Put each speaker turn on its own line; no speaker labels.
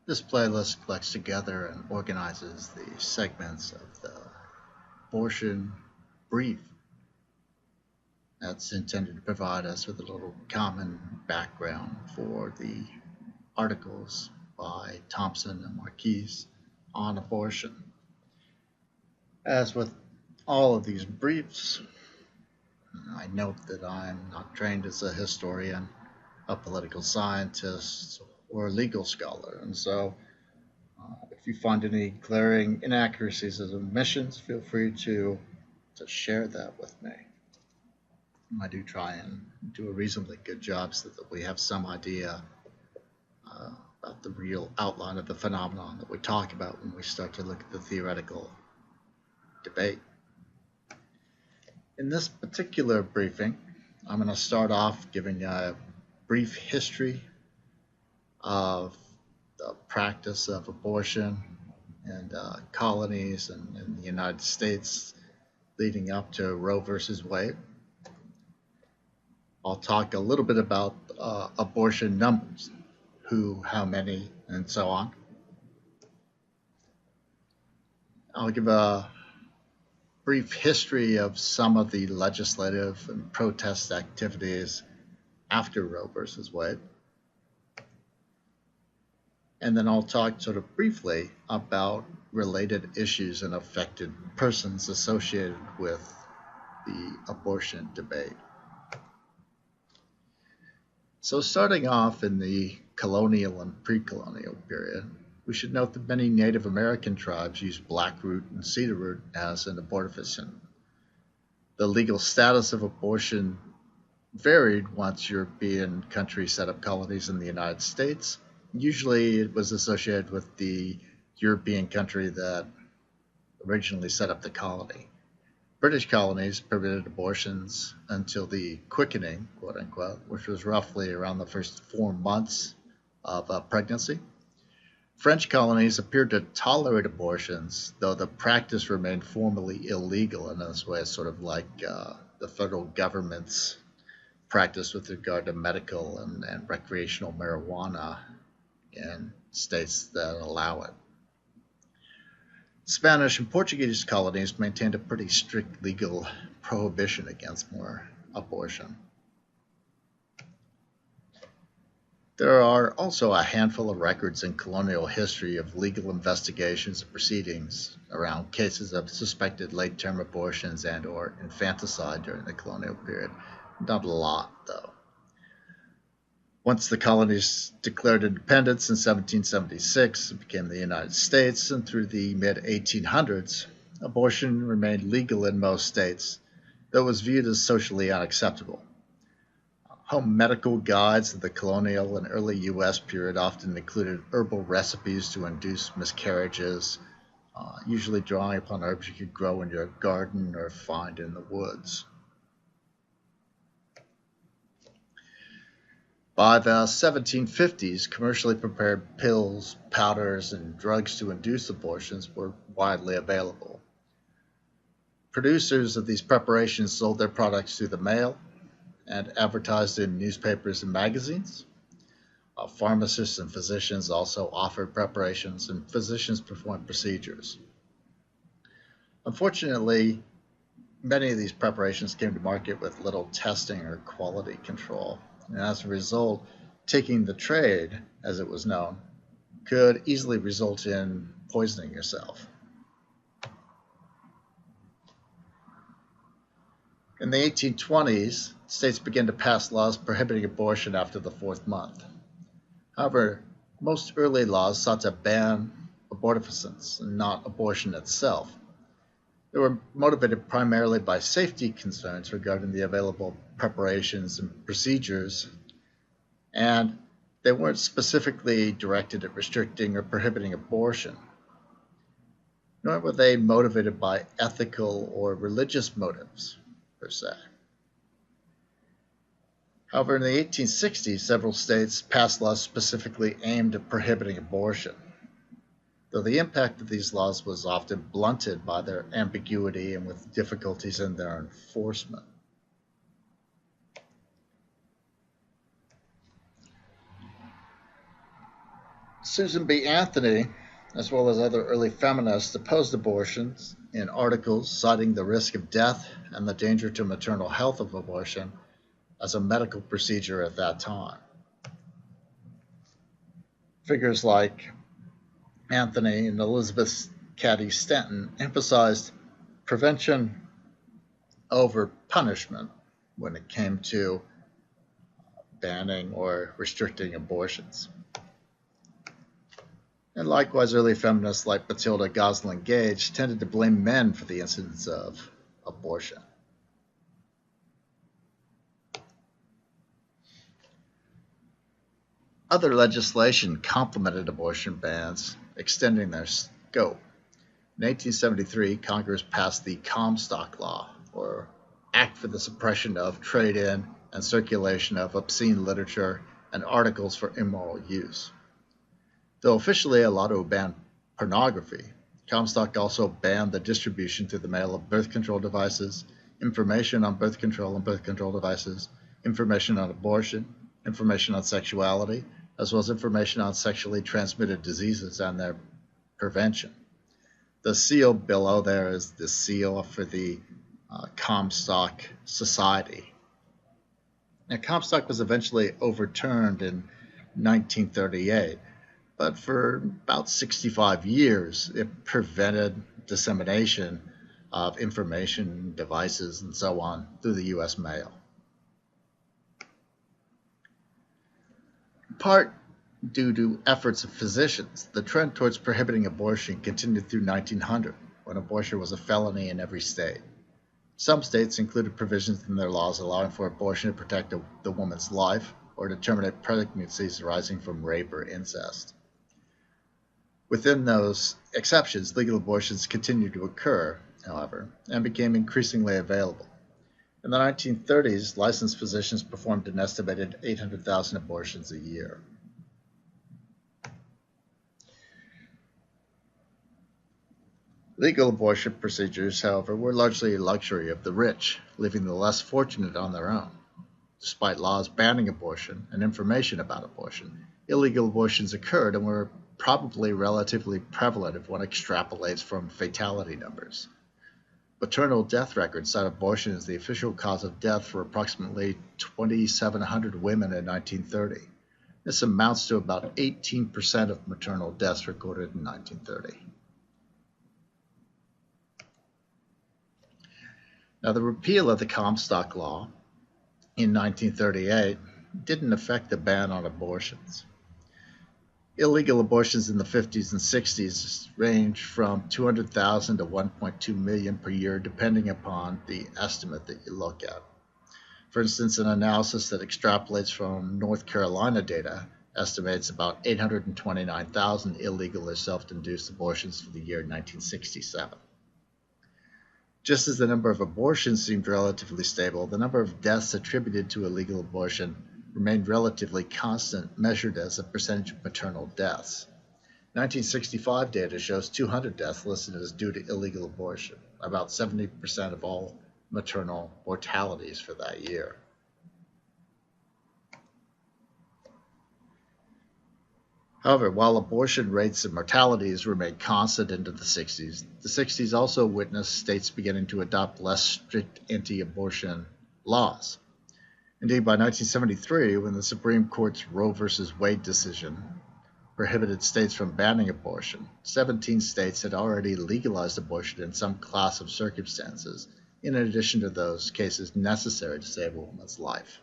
This playlist collects together and organizes the segments of the abortion brief that's intended to provide us with a little common background for the articles by Thompson and Marquise on abortion. As with all of these briefs, I note that I'm not trained as a historian, a political scientist, or a legal scholar, and so if you find any glaring inaccuracies or omissions, feel free to share that with me. I do try and do a reasonably good job so that we have some idea about the real outline of the phenomenon that we talk about when we start to look at the theoretical debate. In this particular briefing, I'm going to start off giving a brief history of the practice of abortion and colonies and in the United States leading up to Roe versus Wade. I'll talk a little bit about abortion numbers, who, how many, and so on. I'll give a brief history of some of the legislative and protest activities after Roe versus Wade. And then I'll talk sort of briefly about related issues and affected persons associated with the abortion debate. So starting off in the colonial and pre-colonial period, we should note that many Native American tribes used blackroot and cedarroot as an abortifacient. The legal status of abortion varied once European countries set up colonies in the United States. Usually it was associated with the European country that originally set up the colony. British colonies permitted abortions until the quickening, quote unquote, which was roughly around the first 4 months of pregnancy. French colonies appeared to tolerate abortions, though the practice remained formally illegal in this way, sort of like the federal government's practice with regard to medical and recreational marijuana in states that allow it. Spanish and Portuguese colonies maintained a pretty strict legal prohibition against more abortion. There are also a handful of records in colonial history of legal investigations and proceedings around cases of suspected late-term abortions and/or infanticide during the colonial period. Not a lot, though. Once the colonies declared independence in 1776, it became the United States, and through the mid-1800s, abortion remained legal in most states, though it was viewed as socially unacceptable. Home medical guides of the colonial and early U.S. period often included herbal recipes to induce miscarriages, usually drawing upon herbs you could grow in your garden or find in the woods. By the 1750s, commercially prepared pills, powders, and drugs to induce abortions were widely available. Producers of these preparations sold their products through the mail and advertised in newspapers and magazines. Pharmacists and physicians also offered preparations, and physicians performed procedures. Unfortunately, many of these preparations came to market with little testing or quality control. And as a result, taking the trade, as it was known, could easily result in poisoning yourself. In the 1820s, states began to pass laws prohibiting abortion after the 4th month. However, most early laws sought to ban abortifacients and not abortion itself. They were motivated primarily by safety concerns regarding the available preparations and procedures, and they weren't specifically directed at restricting or prohibiting abortion, nor were they motivated by ethical or religious motives, per se. However, in the 1860s, several states passed laws specifically aimed at prohibiting abortion, though the impact of these laws was often blunted by their ambiguity and with difficulties in their enforcement. Susan B. Anthony, as well as other early feminists, opposed abortions in articles citing the risk of death and the danger to maternal health of abortion as a medical procedure at that time. Figures like Anthony and Elizabeth Cady Stanton emphasized prevention over punishment when it came to banning or restricting abortions. And likewise, early feminists like Matilda Gosselin Gage tended to blame men for the incidence of abortion. Other legislation complemented abortion bans, extending their scope. In 1873, Congress passed the Comstock Law, or Act for the Suppression of Trade in and Circulation of Obscene Literature and Articles for Immoral Use. Though officially allowed to ban pornography, Comstock also banned the distribution through the mail of birth control devices, information on birth control and birth control devices, information on abortion, information on sexuality, as well as information on sexually transmitted diseases and their prevention. The seal below there is the seal for the Comstock Society. Now, Comstock was eventually overturned in 1938, but for about 65 years, it prevented dissemination of information, devices, and so on through the U.S. mail. In part due to efforts of physicians, the trend towards prohibiting abortion continued through 1900, when abortion was a felony in every state. Some states included provisions in their laws allowing for abortion to protect the woman's life or to terminate pregnancies arising from rape or incest. Within those exceptions, legal abortions continued to occur, however, and became increasingly available. In the 1930s, licensed physicians performed an estimated 800,000 abortions a year. Legal abortion procedures, however, were largely a luxury of the rich, leaving the less fortunate on their own. Despite laws banning abortion and information about abortion, illegal abortions occurred and were probably relatively prevalent if one extrapolates from fatality numbers. Maternal death records cite abortion as the official cause of death for approximately 2,700 women in 1930. This amounts to about 18% of maternal deaths recorded in 1930. Now, the repeal of the Comstock Law in 1938 didn't affect the ban on abortions. Illegal abortions in the 50s and 60s ranged from 200,000 to 1.2 million per year, depending upon the estimate that you look at. For instance, an analysis that extrapolates from North Carolina data estimates about 829,000 illegal or self-induced abortions for the year 1967. Just as the number of abortions seemed relatively stable, the number of deaths attributed to illegal abortion remained relatively constant, measured as a percentage of maternal deaths. 1965 data shows 200 deaths listed as due to illegal abortion, about 70% of all maternal mortalities for that year. However, while abortion rates and mortalities remained constant into the 60s also witnessed states beginning to adopt less strict anti-abortion laws. Indeed, by 1973, when the Supreme Court's Roe v. Wade decision prohibited states from banning abortion, 17 states had already legalized abortion in some class of circumstances, in addition to those cases necessary to save a woman's life.